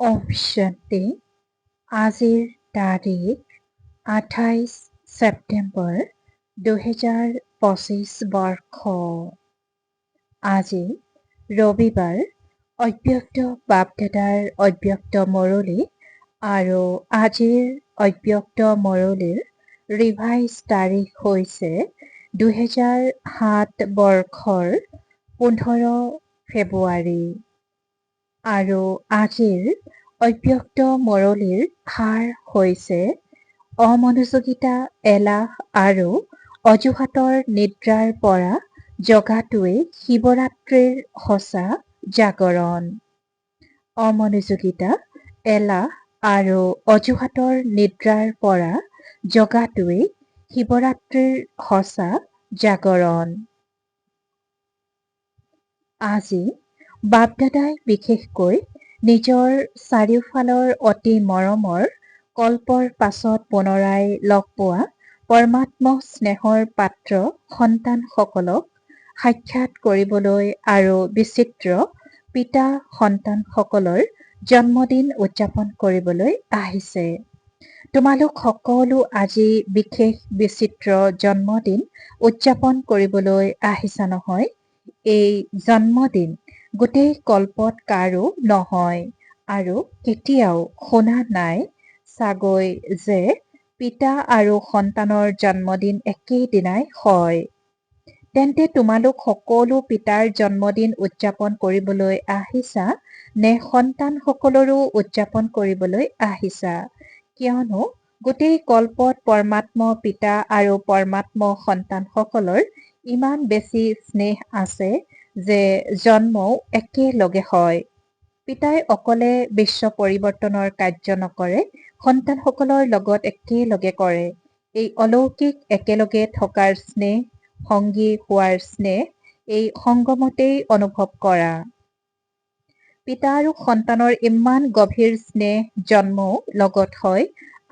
ওম শান্তি। আজিৰ তাৰিখ 28 ছেপ্টেম্বৰ 2025 বৰ্ষ। আজি ৰবিবাৰ। অব্যক্ত বাপদাদাৰ অব্যক্ত মৰলী আৰু আজিৰ অব্যক্ত মৰলীৰ ৰিভাইজ তাৰিখ হৈছে 2007 বৰ্ষৰ 15 ফেব্ৰুৱাৰী আৰু আজিৰ অব্যক্ত মৰলীৰ সাৰ হৈছে অমনোযোগিতা, এলাহ আৰু অজুহাতৰ নিদ্ৰাৰ পৰা জগাটোৱেই শিৱৰাত্ৰিৰ সঁচা জাগৰণ। অমনোযোগিতা, এলাহ আৰু অজুহাতৰ নিদ্ৰাৰ পৰা জগাটোৱেই শিৱৰাত্ৰিৰ সঁচা জাগৰণ। আজি বাপদাদাই বিশেষকৈ নিজৰ চাৰিওফালৰ অতি মৰমৰ কল্পৰ পাছত পুনৰাই লগ পোৱা পৰমাত্ম স্নেহৰ পাত্ৰ সন্তানসকলক সাক্ষাৎ কৰিবলৈ আৰু বিচিত্ৰ পিতা সন্তানসকলৰ জন্মদিন উদযাপন কৰিবলৈ আহিছে। তোমালোক সকলো আজি বিশেষ বিচিত্ৰ জন্মদিন উদযাপন কৰিবলৈ আহিছা নহয়। এই জন্মদিন গোটেই কল্পত কাৰো নহয় আৰু কেতিয়াও শুনা নাই চাগৈ যে পিতা আৰু সন্তানৰ জন্মদিন একেদিনাই হয়। তেন্তে তোমালোক সকলো পিতাৰ জন্মদিন উদযাপন কৰিবলৈ আহিছা নে সন্তানসকলৰো উদযাপন কৰিবলৈ আহিছা? কিয়নো গোটেই কল্পত পৰমাত্ম পিতা আৰু পৰমাত্ম সন্তানসকলৰ ইমান বেছি স্নেহ আছে যে জন্মও একেলগে হয়। পিতাই অকলে বিশ্ব পৰিৱৰ্তনৰ কাৰ্য নকৰে, সন্তানসকলৰ লগত একেলগে কৰে। এই অলৌকিক একেলগে থকাৰ স্নেহ, সংগী হোৱাৰ স্নেহ, এই সংগমতেই অনুভৱ কৰা। পিতা আৰু সন্তানৰ ইমান গভীৰ স্নেহ জন্মও লগত হয়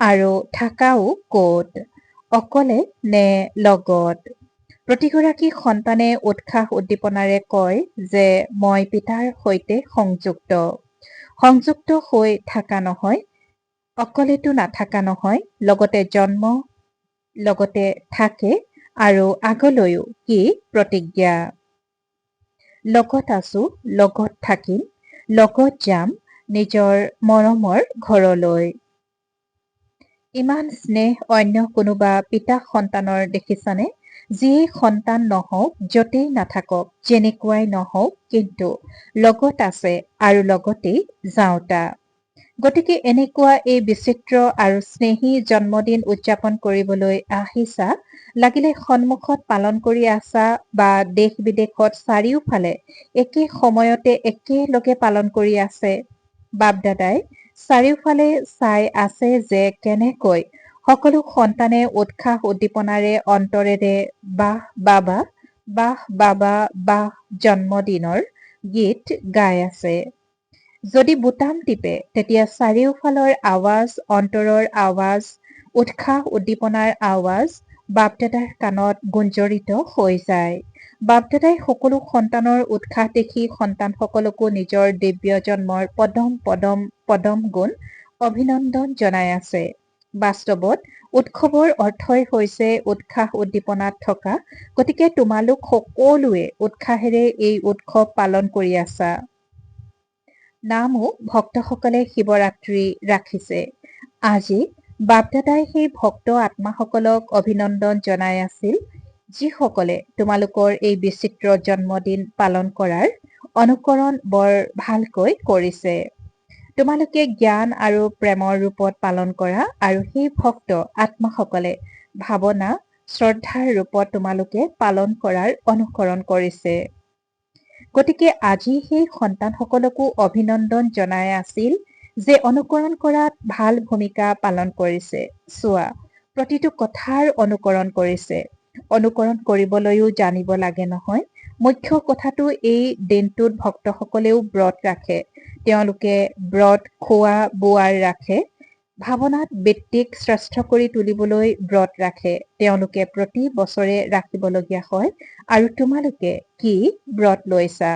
আৰু থাকাও ক'ত? অকলে নে লগত? প্ৰতিগৰাকী সন্তানে উৎসাহ উদ্দীপনাৰে কয় যে মই পিতাৰ সৈতে সংযুক্ত হৈ থাকা নহয়, অকলেতো নাথাকা নহয়, লগতে জন্ম, লগতে থাকে আৰু আগলৈও কি প্ৰতিজ্ঞা? লগত আছো, লগত থাকিম, লগত যাম নিজৰ মৰমৰ ঘৰলৈ। ইমান স্নেহ অন্য কোনোবা পিতা সন্তানৰ দেখিছানে? যিয়েই সন্তান নহওক, য'তেই নাথাকক, যেনেকুৱাই নহওক, কিন্তু লগত আছে আৰু লগতেই যাওঁতা। গতিকে এনেকুৱা এই বিচিত্ৰ আৰু স্নেহী জন্মদিন উদযাপন কৰিবলৈ আহিছা, লাগিলে সন্মুখত পালন কৰি আছা বা দেশ বিদেশত চাৰিওফালে একে সময়তে একেলগে পালন কৰি আছে। বাপদাদাই চাৰিওফালে চাই আছে যে কেনেকৈ সকলো সন্তানে উৎসাহ উদ্দীপনাৰে অন্তৰেৰে বাহ বাবা, বাহ বাবা, বাহ জন্মদিনৰ গীত গাই আছে। যদি বুটাম টিপে তেতিয়া চাৰিওফালৰ আৱাজ, অন্তৰৰ আৱাজ, উৎসাহ উদ্দীপনাৰ আৱাজ বাপদাদাৰ কাণত গুঞ্জৰিত হৈ যায়। বাপদাদাই সকলো সন্তানৰ উৎসাহ দেখি সন্তানসকলকো নিজৰ দিব্য জন্মৰ পদম পদম পদম গুণ অভিনন্দন জনাই আছে। বাস্তৱত উৎসৱৰ অৰ্থই হৈছে উৎসাহ উদ্দীপনাত থকা। গতিকে তোমালোক সকলোৱে উৎসাহেৰে এই উৎসৱ পালন কৰি আছা। নামো ভক্তসকলে শিৱৰাত্ৰি ৰাখিছে। আজি বাপদাদাই সেই ভক্ত আত্মাসকলক অভিনন্দন জনাই আছিল, যিসকলে তোমালোকৰ এই বিচিত্ৰ জন্মদিন পালন কৰাৰ অনুকৰণ বৰ ভালকৈ কৰিছে। তোমালোকে জ্ঞান আৰু প্ৰেমৰ ৰূপত পালন কৰা আৰু সেই ভক্ত আত্মাসকলে ভাৱনা, শ্ৰদ্ধাৰ ৰূপত তোমালোকে পালন কৰাৰ অনুকৰণ কৰিছে। গতিকে আজি সেই সন্তানসকলকো অভিনন্দন জনাই আছিল যে অনুকৰণ কৰাত ভাল ভূমিকা পালন কৰিছে। চোৱা, প্ৰতিটো কথাৰ অনুকৰণ কৰিছে। অনুকৰণ কৰিবলৈও জানিব লাগে নহয়। মুখ্য কথাটো এই দিনটোত ভক্তসকলেও ব্ৰত ৰাখে। তেওঁলোকে ব্ৰত খোৱা বোৱাৰ ৰাখে। ভাৱনাত বৃত্তিক শ্ৰেষ্ঠ কৰি তুলিবলৈ ব্ৰত ৰাখে। তেওঁলোকে প্ৰতি বছৰে ৰাখিবলগীয়া হয়। আৰু তোমালোকে কি ব্ৰত লৈছা?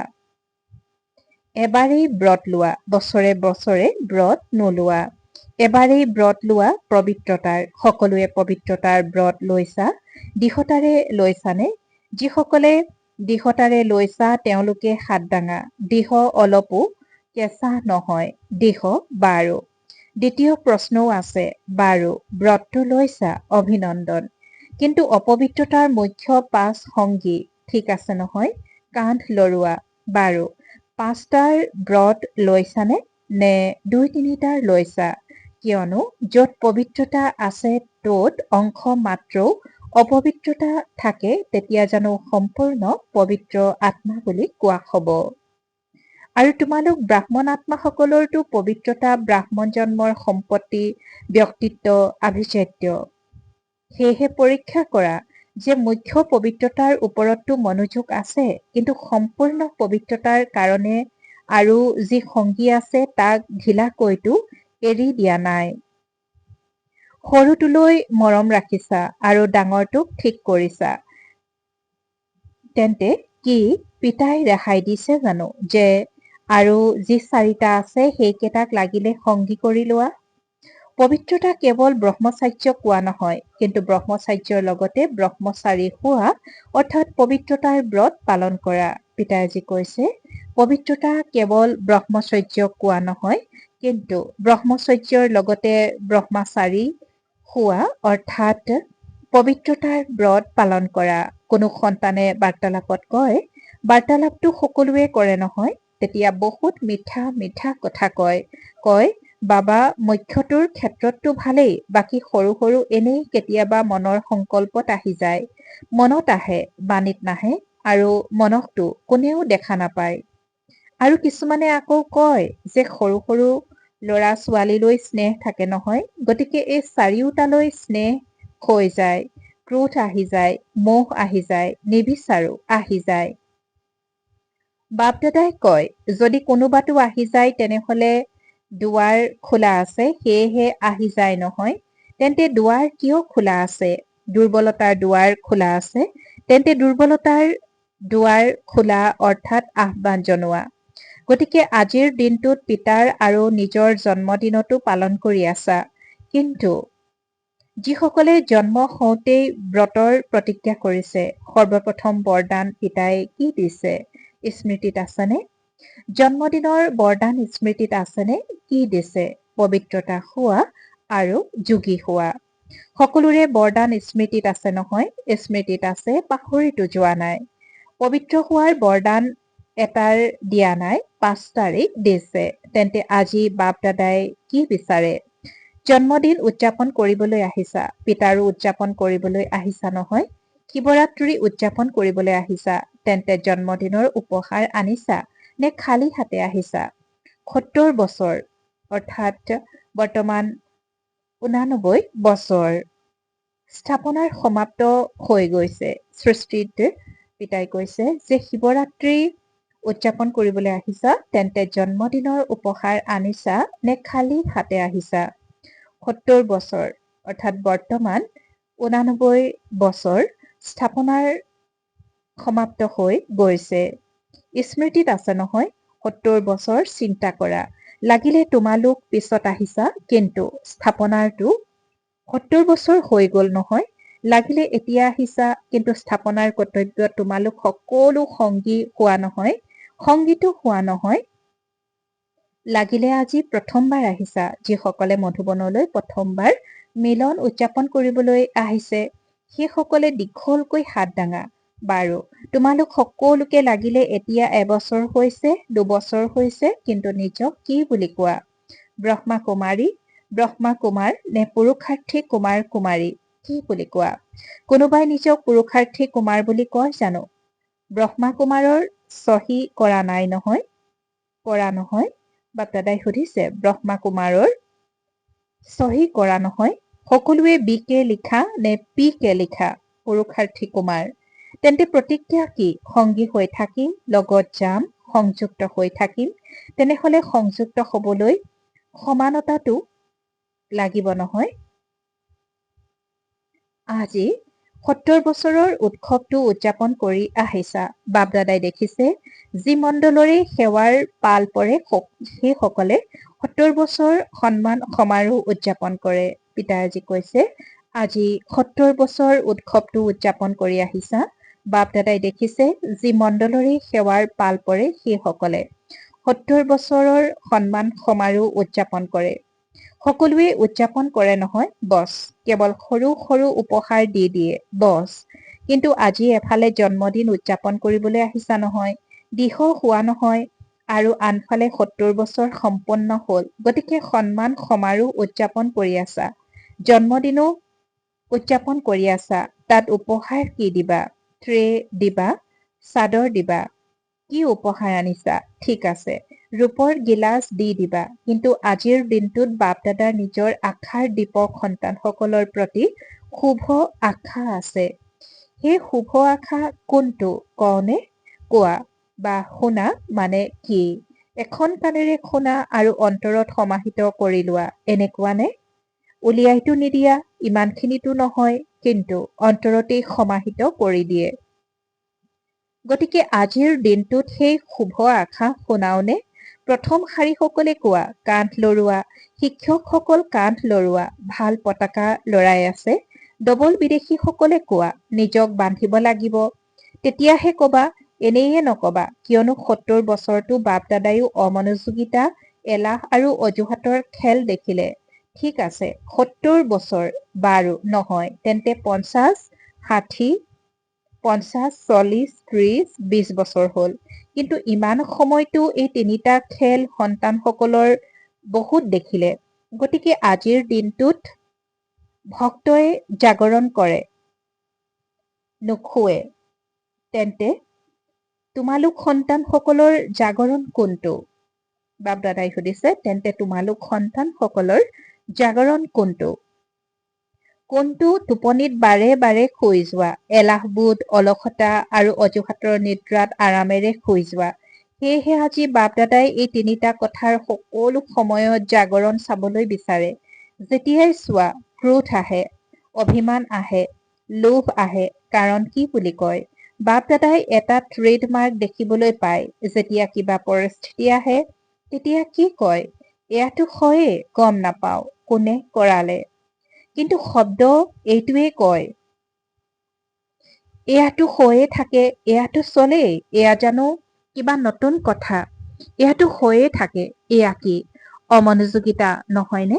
এবাৰেই ব্ৰত লোৱা, বছৰে বছৰে ব্ৰত নোলোৱা। এবাৰেই ব্ৰত লোৱা পবিত্ৰতাৰ, সকলোৱে পবিত্ৰতাৰ ব্ৰত লৈছা, দৃঢ়তাৰে লৈছানে? যিসকলে দৃঢ়তাৰে লৈছা তেওঁলোকে হাত দাঙা। দৃঢ় অলপো কেঁচা নহয়, দৃঢ় বাৰু। দ্বিতীয় প্ৰশ্নও আছে, বাৰু ব্ৰতটো লৈছা, অভিনন্দন। কিন্তু অপবিত্ৰতাৰ মুখ্য 5 সংগী ঠিক আছে নহয়? কান্ধ লৰোৱা, বাৰু 5টাৰ ব্ৰত লৈছানে নে 2-3টাৰ লৈছা? কিয়নো য'ত পবিত্ৰতা আছে ত'ত অংশ মাত্ৰও অপবিত্ৰতা থাকে তেতিয়া জানো সম্পূৰ্ণ পবিত্ৰ আত্মা বুলি কোৱা হ'ব? আৰু তোমালোক ব্ৰাহ্মণ আত্মাসকলৰতো পবিত্ৰতা ব্ৰাহ্মণ জন্মৰ সম্পত্তি, ব্যক্তিত্ব আভিজাত্য। সেয়েহে পৰীক্ষা কৰা যে মুখ্য পবিত্ৰতাৰ ওপৰততো মনোযোগ আছে, কিন্তু সম্পূৰ্ণ পবিত্ৰতাৰ কাৰণে আৰু যি সংগী আছে তাক ঢিলাকৈতো এৰি দিয়া নাই। সৰুটোলৈ মৰম ৰাখিছা আৰু ডাঙৰটোক ঠিক কৰিছা। তেন্তে কি পিতাই ৰেহাই দিছে জানো যে আৰু যি 4টা আছে সেইকেইটাক লাগিলে সংগী কৰি লোৱা? পবিত্ৰতা কেৱল ব্ৰহ্মচাৰ্য কোৱা নহয়, কিন্তু ব্ৰহ্মচাৰ্যৰ লগতে ব্ৰহ্মচাৰী হোৱা অৰ্থাৎ পবিত্ৰতাৰ ব্ৰত পালন কৰা। পিতাই আজি কৈছে পবিত্ৰতা কেৱল ব্ৰহ্মচৰ্য কোৱা নহয়, কিন্তু ব্ৰহ্মচৰ্যৰ লগতে ব্ৰহ্মচাৰী হোৱা অৰ্থাৎ পবিত্ৰতাৰ ব্ৰত পালন কৰা। কোনো সন্তানে বাৰ্তালাপত কয়, বাৰ্তালাপটো সকলোৱে কৰে নহয়, তেতিয়া বহুত মিঠা মিঠা কথা কয়। কয়, বাবা মুখ্যটোৰ ক্ষেত্ৰততো ভালেই, বাকী সৰু সৰু এনেই কেতিয়াবা মনৰ সংকল্পত আহি যায়। মনত আহে, বাণীত নাহে, আৰু মনকটো কোনেও দেখা নাপায়। আৰু কিছুমানে আকৌ কয় যে সৰু সৰু ল'ৰা ছোৱালীলৈ স্নেহ থাকে নহয়, গতিকে এই 4টালৈ স্নেহ হৈ যায়, ক্ৰোধ আহি যায়, মোহ আহি যায়, নিবিচাৰো আহি যায়। বাপ দাদাই কয় যদি কোনোবাটো আহি যায় তেনেহলে দুৱাৰ খোলা আছে, সেয়েহে আহি যায় নহয়। তেন্তে দুৱাৰ কিয় খোলা আছে? দুৰ্বলতাৰ দুৱাৰ খোলা আছে, তেন্তে দুৰ্বলতাৰ দুৱাৰ খোলা অৰ্থাৎ আহ্বান জনোৱা। গতিকে আজিৰ দিনটোত পিতাৰ আৰু নিজৰ জন্মদিনতো পালন কৰি আছা। কিন্তু যিসকলে জন্ম হওঁতেই ব্ৰতৰ প্ৰতিজ্ঞা কৰিছে, সৰ্বপ্ৰথম বৰদান পিতাই কি দিছে স্মৃতিত আছেনে? জন্মদিনৰ বৰদান স্মৃতিত আছেনে? কি দিছে? পবিত্ৰতা হোৱা আৰু যোগী হোৱা। সকলোৰে বৰদান স্মৃতিত আছে নহয়? স্মৃতিত আছে, পাহৰিতো যোৱা নাই। পবিত্ৰ হোৱাৰ বৰদান এটাৰ দিয়া নাই, 5টাৰেই দিছে। তেন্তে আজি বাপ দাদাই কি বিচাৰে? জন্মদিন উদযাপন কৰিবলৈ আহিছা, পিতাৰো উদযাপন কৰিবলৈ আহিছা নহয়? শিৱৰাত্ৰি উদযাপন কৰিবলৈ আহিছা, তেন্তে জন্মদিনৰ উপহাৰ আনিছা নে খালী হাতে আহিছা? 70 বছৰ অৰ্থাৎ বৰ্তমান 89 বছৰ স্থাপনাৰ সমাপ্ত হৈ গৈছে। সৃষ্টিত পিতাই কৈছে যে শিৱৰাত্ৰি উদযাপন কৰিবলৈ আহিছা, তেন্তে জন্মদিনৰ উপহাৰ আনিছা নে খালী হাতে আহিছা? 70 বছৰ অৰ্থাৎ বৰ্তমান 89 বছৰ স্থাপনাৰ সমাপ্ত হৈ গৈছে। স্মৃতিত আছে নহয়? 70 বছৰ চিন্তা কৰা, লাগিলে তোমালোক পিছত আহিছা, কিন্তু স্থাপনাৰটো 70 বছৰ হৈ গল নহয়। লাগিলে এতিয়া আহিছা, কিন্তু স্থাপনাৰ কৰ্তব্যত তোমালোক সকলো সংগী হোৱা নহয়, সংগীতো হোৱা নহয়। লাগিলে আজি প্ৰথমবাৰ আহিছা, যিসকলে মধুবনলৈ প্ৰথমবাৰ মিলন উদযাপন কৰিবলৈ আহিছে সেইসকলে দীঘলকৈ হাত দাঙা। বাৰু তোমালোক সকলোকে লাগিলে এতিয়া 1 বছৰ হৈছে, 2 বছৰ হৈছে, কিন্তু নিজক কি বুলি কোৱা? ব্ৰহ্মা কুমাৰী, ব্ৰহ্মা কুমাৰ নে পুৰুষাৰ্থী কুমাৰ কুমাৰী কি বুলি কোৱা? কোনোবাই নিজক পুৰুষাৰ্থী কুমাৰ বুলি কয় জানো? ব্ৰহ্মা কুমাৰৰ চহী কৰা নাই নহয়? কৰা নহয়? বাপ দাদাই সুধিছে, ব্ৰহ্মা কুমাৰৰ চহী কৰা নহয়? সকলোৱে বি কে লিখা নে পি কে লিখা? পুৰুষাৰ্থী কুমাৰ। তেন্তে প্ৰতিজ্ঞা কি? সংগী হৈ থাকিম, লগত যাম, সংযুক্ত হৈ থাকিম। তেনেহলে সংযুক্ত হবলৈ সমানতাটো লাগিব নহয়? আজি 70 বছৰৰ উৎসৱটো উদযাপন কৰি আহিছা। বাপ দাদাই দেখিছে যি মণ্ডলৰে সেৱাৰ পাল পৰে সেইসকলে 70 বছৰ সন্মান সমাৰোহ উদযাপন কৰে। পিতাজী কৈছে আজি 70 বছৰ উৎসৱটো উদযাপন কৰি আহিছা। বাপ দাদাই দেখিছে যি মণ্ডলৰে সেৱাৰ পাল পৰে সেইসকলে 70 বছৰৰ সন্মান সমাৰোহ উদযাপন কৰে। সকলোৱে উদযাপন কৰে নহয় বছ, কেৱল সৰু সৰু উপহাৰ দি দিয়ে বছ। কিন্তু আজি এফালে জন্মদিন উদযাপন কৰিবলৈ আহিছা নহয়, দিশ হোৱা নহয়, আৰু আনফালে 70 বছৰ সম্পন্ন হ'ল, গতিকে সন্মান সমাৰোহ উদযাপন কৰি আছা, জন্মদিনো উদযাপন কৰি আছা। তাত উপহাৰ কি দিবা? ট্ৰে দিবা, চাদৰ দিবা। কি উপহাৰ আনিছা? ঠিক আছে, ৰূপৰ গিলাচ দি দিবা। কিন্তু আজিৰ দিনটোত বাপ দাদাৰ নিজৰ আশাৰ দীপক সন্তানসকলৰ প্ৰতি শুভ আশা আছে। সেই শুভ আশা কোনটো কওনে? কোৱা বা শুনা মানে কি? এখন কাণেৰে শুনা আৰু অন্তৰত সমাহিত কৰি লোৱা, এনেকুৱা নে? উলিয়াইতো নিদিয়া, ইমানখিনিতো নহয়, কিন্তু অন্তৰতেই সমাহিত কৰি দিয়ে। গতিকে আজিৰ দিনটোত সেই শুভ আশা শুনাওনে? প্ৰথম শাৰীসকলে কোৱা, কান্ধ লৰোৱা, শিক্ষকসকল কান্ধ লৰোৱা, ভাল পতাকা লৰাই আছে। ডবল বিদেশীসকলে কোৱা, নিজক বান্ধিব লাগিব। তেতিয়াহে কবা, এনেয়ে নকবা, কিয়নো 70 বছৰটো বাপ দাদায়ো অমনোযোগিতা, এলাহ আৰু অজুহাতৰ খেল দেখিলে। ঠিক আছে, 70 বছৰ, বাৰু নহয় তেন্তে 50, 60, 50, 40, 30, 20 বছৰ হ'ল। কিন্তু ইমান সময়তো এই তিনিটা খেল সন্তানসকলৰ বহুত দেখিলে। গতিকে আজিৰ দিনটোত ভক্তই জাগৰণ কৰে, নোখোৱে। তেন্তে তোমালোক সন্তানসকলৰ জাগৰণ কোনটো? বাপ দাদাই সুধিছে, তেন্তে তোমালোক সন্তানসকলৰ জাগৰণ কোনটো? কোনটো টোপনিত বাৰে বাৰে শুই যোৱা, এলাহবোধ, অলসতা আৰু অজুহাতৰ নিদ্ৰাত আৰামেৰে শুই যোৱা। সেয়েহে আজি বাপ দাদাই এই তিনিটা কথাৰ সকলো সময়ত জাগৰণ চাবলৈ বিচাৰে। যেতিয়াই চোৱা, ক্ৰোধ আহে, অভিমান আহে, লোভ আহে। কাৰণ কি বুলি কয়? বাপ দাদাই এটা ট্ৰেডমাৰ্ক দেখিবলৈ পায়। যেতিয়া কিবা পৰিস্থিতি আহে তেতিয়া কি কয়? এয়াতো হয়েই, গম নাপাওঁ কোনে কৰালে, কিন্তু শব্দ এইটোৱে কয়, এয়াতো হৈয়ে থাকে, এয়াতো চলেই, এয়া জানো কিবা নতুন কথা? এয়াতো হৈয়ে থাকে, এয়া কি অমনোযোগিতা নহয়নে?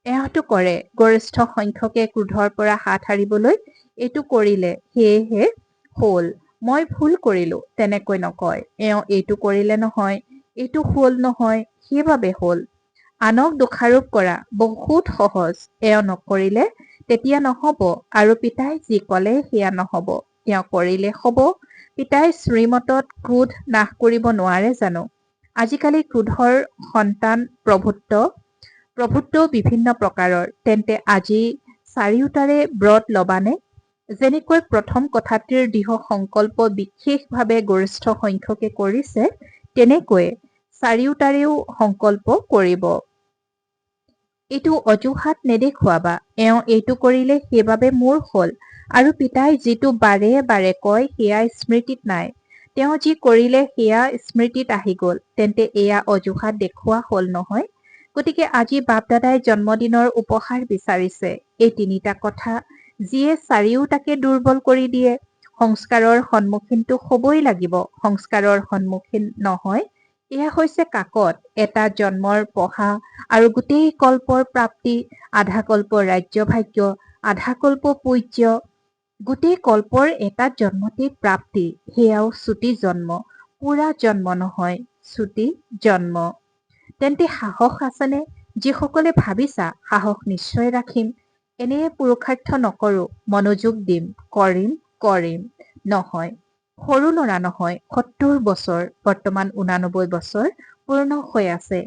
এয়াতো কৰে। গৰিষ্ঠ সংখ্যকে ক্ৰোধৰ পৰা হাত সাৰিবলৈ এইটো কৰিলে, সেয়েহে হ'ল। মই ভুল কৰিলো তেনেকৈ নকয়। এওঁ এইটো কৰিলে নহয়, এইটো হ'ল নহয়, সেইবাবে হ'ল। আনক দোষাৰোপ কৰা বহুত সহজ। এওঁ নকৰিলে তেতিয়া নহব, আৰু পিতাই যি কলে সেয়া নহব, তেওঁ কৰিলে হব। পিতাই শ্ৰীমতত ক্ৰোধ নাশ কৰিব নোৱাৰে জানো? আজিকালি ক্ৰোধৰ সন্তান প্ৰভুত্বও বিভিন্ন প্ৰকাৰৰ। তেন্তে আজি চাৰিওটাৰে ব্ৰত লবানে? যেনেকৈ প্ৰথম কথাটিৰ দৃঢ় সংকল্প বিশেষভাৱে গৰিষ্ঠ সংখ্যকে কৰিছে, তেনেকৈ চাৰিওটাৰেও সংকল্প কৰিব। এইটো অজুহাত নেদেখুৱাবা, এওঁ এইটো কৰিলে সেইবাবে মোৰ হ'ল, আৰু পিতাই যিটো বাৰে বাৰে কয় সেয়া স্মৃতিত নাই। তেওঁ যি কৰিলে সেয়া স্মৃতিত আহি গল। তেন্তে এয়া অজুহাত দেখুওৱা হ'ল নহয়। গতিকে আজি বাপ দাদাই জন্মদিনৰ উপহাৰ বিচাৰিছে। এই তিনিটা কথা যিয়ে চাৰিওটাকে দুৰ্বল কৰি দিয়ে। সংস্কাৰৰ সন্মুখীনটো হবই লাগিব। সংস্কাৰৰ সন্মুখীন নহয়, এয়া হৈছে কাকত, এটা জন্মৰ পঢ়া আৰু গোটেই কল্পৰ প্ৰাপ্তি, আধা কল্প ৰাজ্যভাগ্য, আধা কল্প পূজ্য, গোটেই কল্পৰ এটা জন্মতেই প্ৰাপ্তি, সেয়াও চুটি জন্ম, পুৰা জন্ম নহয়, চুটি জন্ম। তেন্তে সাহস আছেনে? যিসকলে ভাবিছা সাহস নিশ্চয় ৰাখিম, এনেয়ে পুৰুষাৰ্থ নকৰো, মনোযোগ দিম, কৰিম নহয়। সৰু ল'ৰা নহয়, 70 বছৰ, বৰ্তমান 89 বছৰ পূৰ্ণ হৈ আছে।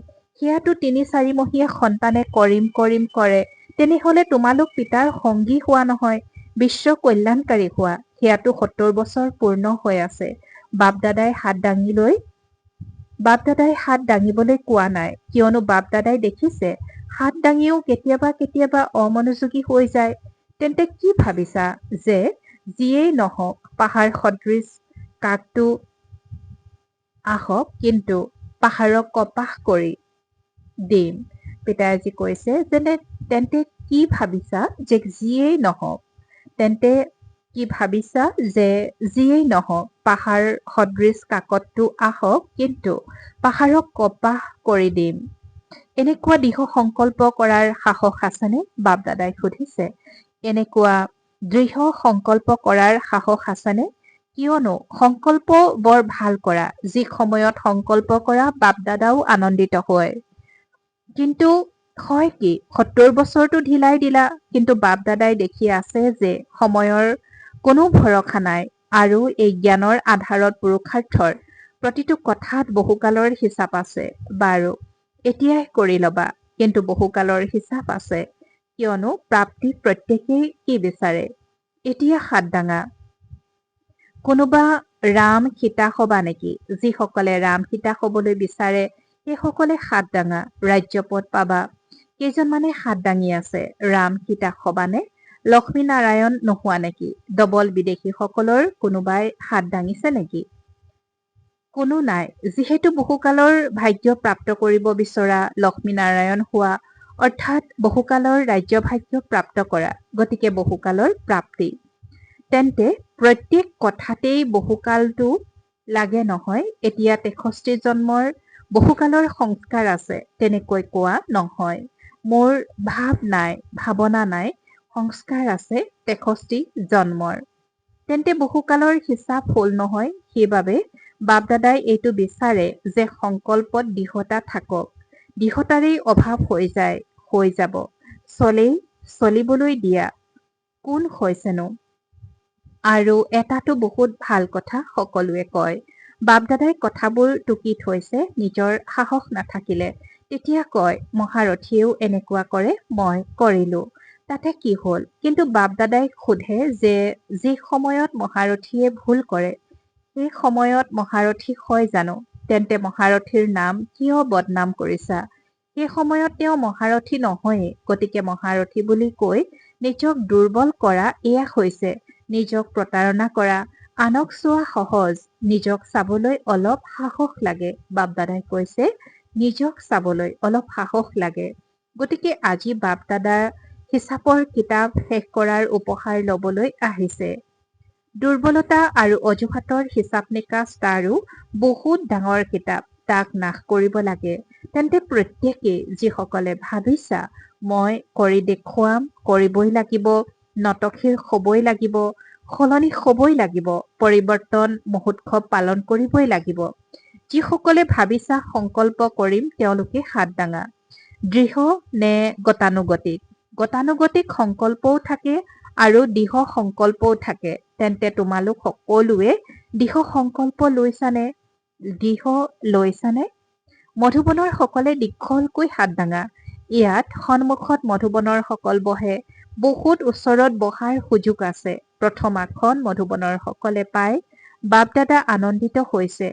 সেয়াতো 3-4 মহীয়া সন্তানে কৰিম কৰে। তেনেহলে তোমালোক পিতাৰ সংগী হোৱা নহয়, বিশ্ব কল্যাণকাৰী হোৱা। সেয়াতো 70 বছৰ পূৰ্ণ হৈ আছে। বাপ দাদাই হাত দাঙিবলৈ কোৱা নাই, কিয়নো বাপ দাদাই দেখিছে হাত দাঙিও কেতিয়াবা অমনোযোগী হৈ যায়। তেন্তে কি ভাবিছা যে যিয়েই নহওক পাহাৰ সদৃশ কাকটো আহক, কিন্তু পাহাৰক কপাহ কৰি দিম। পিতাই আজি কৈছে যেনে তেন্তে কি ভাবিছা যে যিয়েই নহওক, তেন্তে কি ভাবিছা যে যিয়েই নহওক পাহাৰ সদৃশ কাকতটো আহক, কিন্তু পাহাৰক কপাহ কৰি দিম। এনেকুৱা দৃঢ় সংকল্প কৰাৰ সাহস আছেনে? বাপ দাদাই সুধিছে। এনেকুৱা দৃঢ় সংকল্প কৰাৰ সাহস আছেনে? কিয়নো সংকল্প বৰ ভাল কৰা, যি সময়ত সংকল্প কৰা বাপ দাদাও আনন্দিত হয়। কিন্তু হয় কি 70 বছৰটো ঢিলাই দিলা, কিন্তু বাপ দাদাই দেখি আছে যে সময়ৰ কোনো ভৰসা নাই আৰু এই জ্ঞানৰ আধাৰত পুৰুষাৰ্থৰ প্ৰতিটো কথাত বহুকালৰ হিচাপ আছে। বাৰু এতিয়াই কৰি ল'বা, কিন্তু বহুকালৰ হিচাপ আছে, কিয়নো প্ৰাপ্তি প্ৰত্যেকেই কি বিচাৰে। এতিয়া হাত দাঙা। কোনোবা ৰাম সীতা হবা নেকি? যিসকলে ৰাম সীতা হবলৈ বিচাৰে সেইসকলে হাত দাঙা, ৰাজ্যপদ পাবা। কেইজনমানে হাত দাঙি আছে। ৰাম সীতা হবানে? লক্ষ্মী নাৰায়ণ নোহোৱা নেকি? ডবল বিদেশীসকলৰ কোনোবাই হাত দাঙিছে নেকি? কোনো নাই। যিহেতু বহুকালৰ ভাগ্য প্ৰাপ্ত কৰিব বিচৰা, লক্ষ্মী নাৰায়ণ হোৱা অৰ্থাৎ বহুকালৰ ৰাজ্য ভাগ্য প্ৰাপ্ত কৰা, গতিকে বহুকালৰ প্ৰাপ্তি। তেন্তে প্ৰত্যেক কথাতেই বহুকালটো লাগে নহয়। এতিয়া 63 জন্মৰ বহুকালৰ সংস্কাৰ আছে তেনেকৈ কোৱা নহয়। মোৰ ভাৱ নাই, ভাৱনা নাই, সংস্কাৰ আছে 63 জন্মৰ। তেন্তে বহুকালৰ হিচাপ হল নহয়। সেইবাবে বাপ দাদাই এইটো বিচাৰে যে সংকল্পত দৃঢ়তা থাকক। দৃঢ়তাৰেই অভাৱ হৈ যাব। চলিবলৈ দিয়া। কোন হৈছেনো? আৰু এটাটো বহুত ভাল কথা সকলোৱে কয়। বাপ দাদাই কথাবোৰ টুকি থৈছে, নিজৰ সাহস নাথাকিলে তেতিয়া কয় মহাৰথীয়েও এনেকুৱা কৰে, মই কৰিলো, তাতে কি হল? কিন্তু বাপ দাদাই সোধে যে যি সময়ত মহাৰথীয়ে ভুল কৰে সেই সময়ত মহাৰথী হয় জানো? তেন্তে মহাৰথীৰ নাম কিয় বদনাম কৰিছা? সেই সময়ত তেওঁ মহাৰথী নহয়েই। গতিকে মহাৰথী বুলি কৈ নিজক দুৰ্বল কৰা এয়া হৈছে নিজক প্ৰতাৰণা কৰা। আনক চোৱা সহজ, নিজক চাবলৈ অলপ সাহস লাগে। বাপ দাদাই কৈছে নিজক চাবলৈ অলপ সাহস লাগে। গতিকে আজি বাপ দাদা হিচাপৰ কিতাপ শেষ কৰাৰ উপহাৰ লবলৈ আহিছে। দুৰ্বলতা আৰু অজুহাতৰ হিচাপ নিকাচ তাৰো বহুত ডাঙৰ কিতাপ, তাক নাশ কৰিব লাগে। তেন্তে প্ৰত্যেকেই যিসকলে ভাবিছা মই কৰি দেখুৱাম, কৰিবই লাগিব, নতশিৰ হবই লাগিব, সলনি হবই লাগিব, পৰিৱৰ্তন মহোৎসৱ পালন কৰিবই লাগিব, যিসকলে ভাবিছা সংকল্প কৰিম তেওঁলোকে হাত দাঙা। দৃঢ় নে গতানুগতিক? গতানুগতিক সংকল্পও থাকে আৰু দৃঢ় সংকল্পও থাকে। তেন্তে তোমালোক সকলোৱে দৃঢ় সংকল্প লৈছানে? মধুবনৰ সকলে দীঘলকৈ হাত দাঙা। ইয়াত সন্মুখত মধুবনৰ সকল বহে। বহুত ওচৰত বহাৰ সুযোগ আছে। প্ৰথম আসন মধুবনৰ সকলে পাই বাপ দাদা আনন্দিত হৈছে।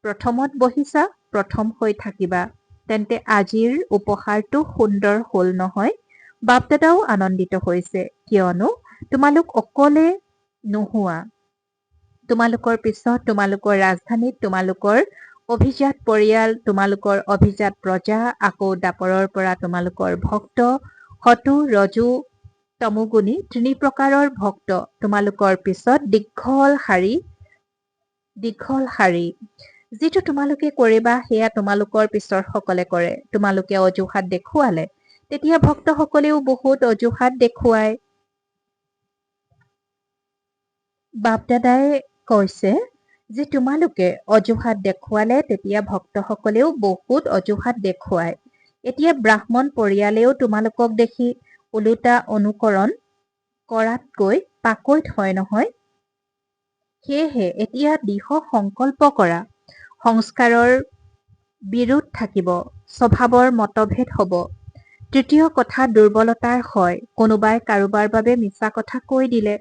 প্ৰথমত বহিছা, প্ৰথম হৈ থাকিবা। তেন্তে আজিৰ উপহাৰটো সুন্দৰ হল নহয়? বাপ দাদাও আনন্দিত হৈছে, কিয়নো তোমালোক অকলে নোহোৱা। তোমালোকৰ পিছত তোমালোকৰ ৰাজধানীত তোমালোকৰ অভিজাত পৰিয়াল, তোমালোকৰ অভিজাত প্ৰজা, আকৌ দাপৰৰ পৰা তোমালোকৰ ভক্ত, হতু ৰজু তমোগুণী 3 প্ৰকাৰৰ ভক্ত তোমালোকৰ পিছত দীঘল শাৰী। যিটো তোমালোকে কৰিবা সেয়া তোমালোকৰ পিছৰ সকলে কৰে। তোমালোকে অজুহাত দেখুৱালে তেতিয়া ভক্তসকলেও বহুত অজুহাত দেখুৱায়। বাপ দাদাই কৈছে যে তোমালোকে অজুহাত দেখুৱালে তেতিয়া ভক্তসকলেও বহুত অজুহাত দেখুৱায়। এতিয়া ব্ৰাহ্মণ পৰিয়ালেও তোমালোকক দেখি ওলোটা অনুকৰণ কৰাতকৈ পাকৈত হয় নহয়? সেয়েহে এতিয়া দৃঢ় সংকল্প কৰা। সংস্কাৰৰ বিৰোধ থাকিব, স্বভাৱৰ মতভেদ হব। তৃতীয় কথা দুৰ্বলতাৰ হয়। কোনোবাই কাৰোবাৰ বাবে মিছা কথা কৈ দিলে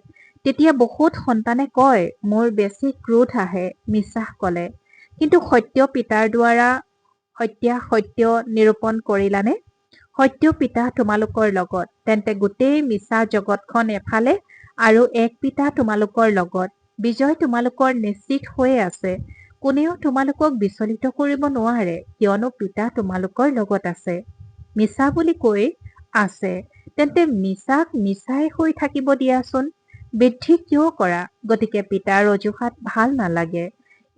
তেতিয়া বহুত সন্তানে কয় মোৰ বেছি ক্ৰোধ আহে মিছাহ কলে। কিন্তু সত্য পিতাৰ দ্বাৰা সত্য নিৰূপণ কৰিলানে? সত্য পিতা তোমালোকৰ লগত। তেন্তে গোটেই মিছা জগতখন এফালে আৰু এক পিতা তোমালোকৰ লগত। বিজয় তোমালোকৰ নিশ্চিত হৈয়ে আছে। কোনেও তোমালোকক বিচলিত কৰিব নোৱাৰে, কিয়নো পিতা তোমালোকৰ লগত আছে। মিছা বুলি কৈ আছে, তেন্তে মিছাক মিছাই হৈ থাকিব দিয়াচোন। বৃদ্ধি কিয় কৰা? গতিকে পিতাৰ অজুহাত ভাল নালাগে।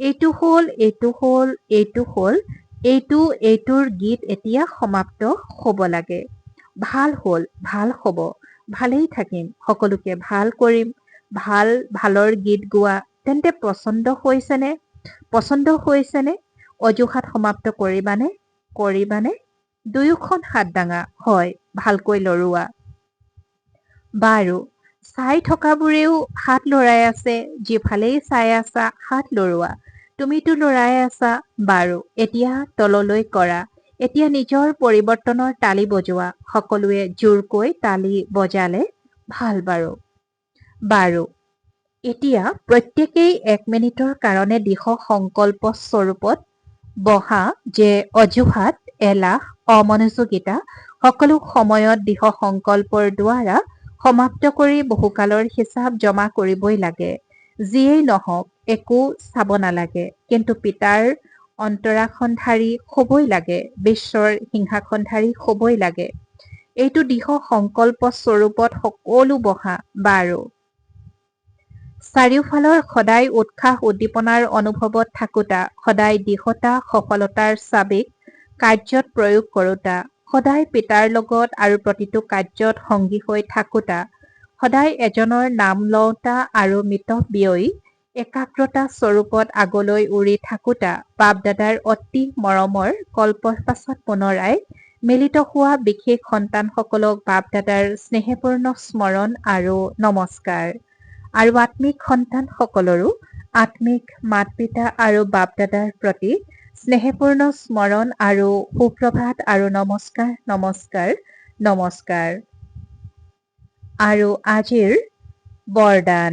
এইটো হ'ল, এইটো হ'ল, এইটো হ'ল, এইটোৰ গীত এতিয়া সমাপ্ত হ'ব লাগে। ভাল হ'ল, ভাল হ'ব, ভালেই থাকিম, সকলোকে ভাল কৰিম, ভালৰ গীত গোৱা। তেন্তে পচন্দ হৈছেনে? পচন্দ হৈছেনে? অজুহাত সমাপ্ত কৰিবানে? দুয়োখন হাত দাঙা। হয়, ভালকৈ লৰোৱা। বাৰু, চাই থকাবোৰেও হাত লৰাই আছে। যিফালেই চাই আছা হাত লৰোৱা। তুমিতো লৰাই আছা। বাৰু, এতিয়া তললৈ কৰা। এতিয়া নিজৰ পৰিৱৰ্তনৰ তালি বজোৱা। সকলোৱে জোৰকৈ তালি বজালে ভাল বাৰু। এতিয়া প্ৰত্যেকেই 1 মিনিটৰ কাৰণে দৃঢ় সংকল্প স্বৰূপত বহা যে অজুহাত, এলাহ, অমনোযোগিতা সকলো সময়ত দৃঢ় সংকল্পৰ দ্বাৰা সমাপ্ত কৰি বহুকালৰ হিচাপ জমা কৰিবই লাগে। যিয়েই নহওক একো চাব নালাগে, কিন্তু পিতাৰ অন্তৰাসনধাৰী হ'বই লাগে, বিশ্বৰ সিংহাসনধাৰী হ'বই লাগে। এইটো দৃঢ় সংকল্প স্বৰূপত সকলো বহা। বাৰু, চাৰিওফালৰ সদায় উৎসাহ উদ্দীপনাৰ অনুভৱত থাকোতা, সদায় দৃঢ়তা সফলতাৰ চাবিক কাৰ্যত প্ৰয়োগ কৰোতা, সদায় পিতাৰ লগত আৰু প্ৰতিটো কাৰ্যত সংগী হৈ থাকোতা, সদায় এজনৰ নাম লওঁতা আৰু মিতব্যয়ী একাগ্ৰতা স্বৰূপত আগলৈ উৰি থাকোতা, বাপ দাদাৰ অতি মৰমৰ কল্পৰ পাছত পুনৰাই মিলিত হোৱা বিশেষ সন্তানসকলক বাপ দাদাৰ স্নেহপূৰ্ণ স্মৰণ আৰু নমস্কাৰ। আৰু আত্মিক সন্তানসকলৰো আত্মিক মাত পিতা আৰু বাপ দাদাৰ প্ৰতি স্নেহপূৰ্ণ স্মৰণ আৰু সুপ্ৰভাত আৰু নমস্কাৰ। আৰু আজিৰ বৰদান।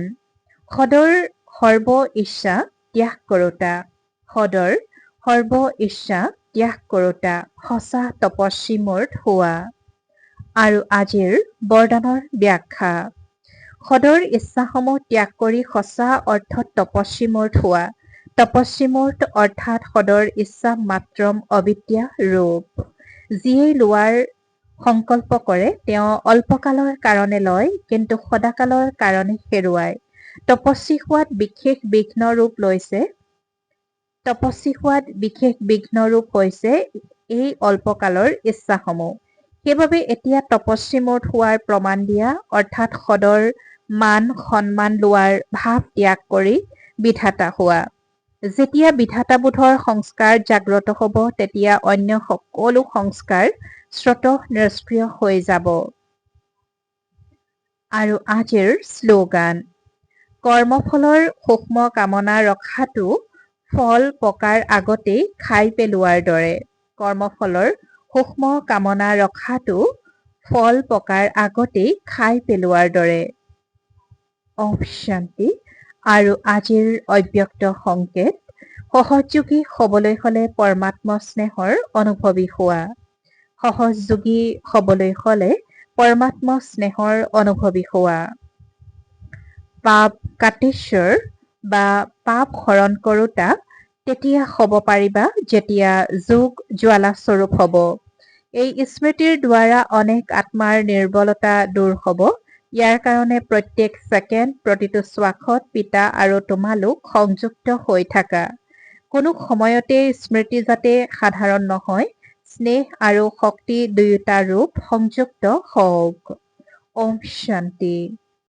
সদৰ সৰ্ব ইচ্ছা ত্যাগ কৰোতা। সদৰ সৰ্ব ইচ্ছা ত্যাগ কৰোতা, সঁচা তপস্বী মূৰ্ত হোৱা। আৰু আজিৰ বৰদানৰ ব্যাখ্যা। সদৰ ইচ্ছাসমূহ ত্যাগ কৰি সঁচা অৰ্থত তপস্বী মূৰ্ত হোৱা। তপস্বী মূৰ্ত অৰ্থাৎ সদৰ ইচ্ছা মাত্ৰম অবিদ্যা ৰূপ। যিয়েই লোৱাৰ সংকল্প কৰে তেওঁ অল্পকালৰ কাৰণে লয়, কিন্তু সদাকালৰ কাৰণে হেৰুৱায়। তপস্বী হোৱাত বিশেষ বিঘ্ন ৰূপ হৈছে এই অল্পকালৰ ইচ্ছাসমূহ। সেইবাবে এতিয়া তপস্বী মূৰ্ত হোৱাৰ প্ৰমাণ দিয়া, অৰ্থাৎ সদৰ মান সন্মান লোৱাৰ ভাৱ ত্যাগ কৰি বিধাতা হোৱা। যেতিয়া বিধাতাবোধৰ সংস্কাৰ জাগ্ৰত হ'ব, তেতিয়া অন্য সকলো সংস্কাৰ স্বতঃ নিষ্ক্ৰিয় হৈ যাব। আৰু আজিৰ শ্লোগান। কৰ্মফলৰ সূক্ষ্ম কামনা ৰখাটো ফল পকাৰ আগতেই খাই পেলোৱাৰ দৰে। কৰ্মফলৰ সূক্ষ্ম কামনা ৰখাটো ফল পকাৰ আগতেই খাই পেলোৱাৰ দৰে। ওম শান্তি। আৰু আজিৰ অব্যক্ত সংকেত। সহযোগী হ'বলৈ হ'লে পৰমাত্ম স্নেহৰ অনুভৱী হোৱা। সহযোগী হ'বলৈ হ'লে পৰমাত্ম স্নেহৰ অনুভৱী হোৱা। পাপ কাটেশ্বৰ বা পাপ হৰণ কৰোতা তেতিয়া হ'ব পাৰিবা যেতিয়া যোগ জ্বালাস্বৰূপ হ'ব। এই স্মৃতিৰ দ্বাৰা অনেক আত্মাৰ নিৰ্বলতা দূৰ হ'ব। ইয়াৰ কাৰণে প্ৰত্যেক ছেকেণ্ড, প্ৰতিটো শ্বাসত পিতা আৰু তোমালোক সংযুক্ত হৈ থাকা। কোনো সময়তে স্মৃতি যাতে সাধাৰণ নহয়, স্নেহ আৰু শক্তি দুয়োটা ৰূপ সংযুক্ত হওক। ওম শান্তি।